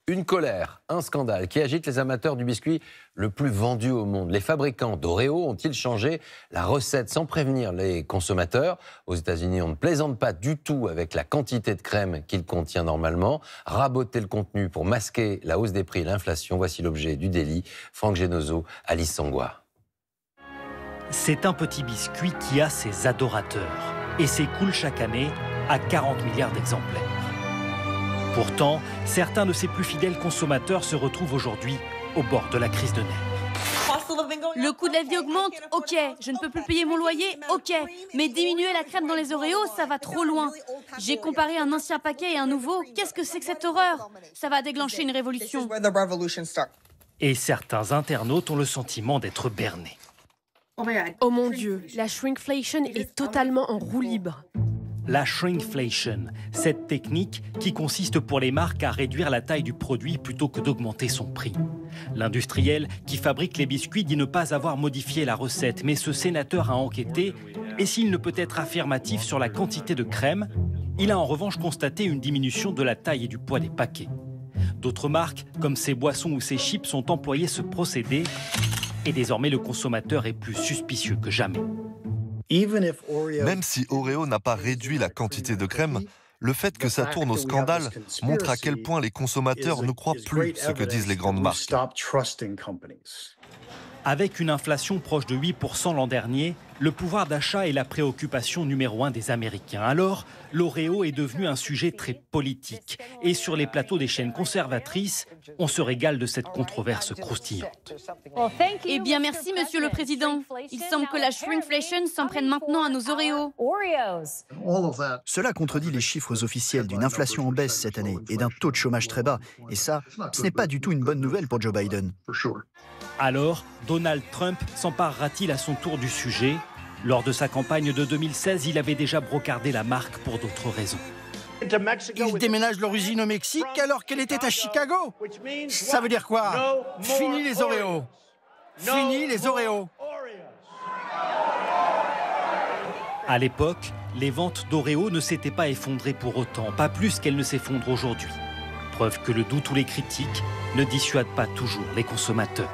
Une colère, un scandale qui agite les amateurs du biscuit le plus vendu au monde. Les fabricants d'Oreo ont-ils changé la recette sans prévenir les consommateurs? Aux États-Unis, on ne plaisante pas du tout avec la quantité de crème qu'il contient normalement. Raboter le contenu pour masquer la hausse des prix et l'inflation, voici l'objet du délit. Franck Genozo, Alice Sangwa. C'est un petit biscuit qui a ses adorateurs et s'écoule chaque année à 40 milliards d'exemplaires. Pourtant, certains de ses plus fidèles consommateurs se retrouvent aujourd'hui au bord de la crise de nerfs. Le coût de la vie augmente, ok. Je ne peux plus payer mon loyer, ok. Mais diminuer la crème dans les Oreos, ça va trop loin. J'ai comparé un ancien paquet et un nouveau. Qu'est-ce que c'est que cette horreur? Ça va déclencher une révolution. Et certains internautes ont le sentiment d'être bernés. Oh mon Dieu, la shrinkflation est totalement en roue libre. La shrinkflation, cette technique qui consiste pour les marques à réduire la taille du produit plutôt que d'augmenter son prix. L'industriel qui fabrique les biscuits dit ne pas avoir modifié la recette, mais ce sénateur a enquêté et s'il ne peut être affirmatif sur la quantité de crème, il a en revanche constaté une diminution de la taille et du poids des paquets. D'autres marques, comme ses boissons ou ses chips, ont employé ce procédé et désormais le consommateur est plus suspicieux que jamais. Même si Oreo n'a pas réduit la quantité de crème, le fait que ça tourne au scandale montre à quel point les consommateurs ne croient plus ce que disent les grandes marques. Avec une inflation proche de 8% l'an dernier, le pouvoir d'achat est la préoccupation numéro 1 des Américains. Alors, l'Oreo est devenu un sujet très politique. Et sur les plateaux des chaînes conservatrices, on se régale de cette controverse croustillante. Eh bien, merci, Monsieur le Président. Il semble que la shrinkflation s'en prenne maintenant à nos Oreos. Cela contredit les chiffres officiels d'une inflation en baisse cette année et d'un taux de chômage très bas. Et ça, ce n'est pas du tout une bonne nouvelle pour Joe Biden. Alors, Donald Trump s'emparera-t-il à son tour du sujet? Lors de sa campagne de 2016, il avait déjà brocardé la marque pour d'autres raisons. Il déménage leur usine au Mexique alors qu'elle était à Chicago. Ça veut dire quoi? Fini les Oreos. Fini les Oreos. À l'époque, les ventes d'Oreo ne s'étaient pas effondrées pour autant, pas plus qu'elles ne s'effondrent aujourd'hui. Preuve que le doute ou les critiques ne dissuadent pas toujours les consommateurs.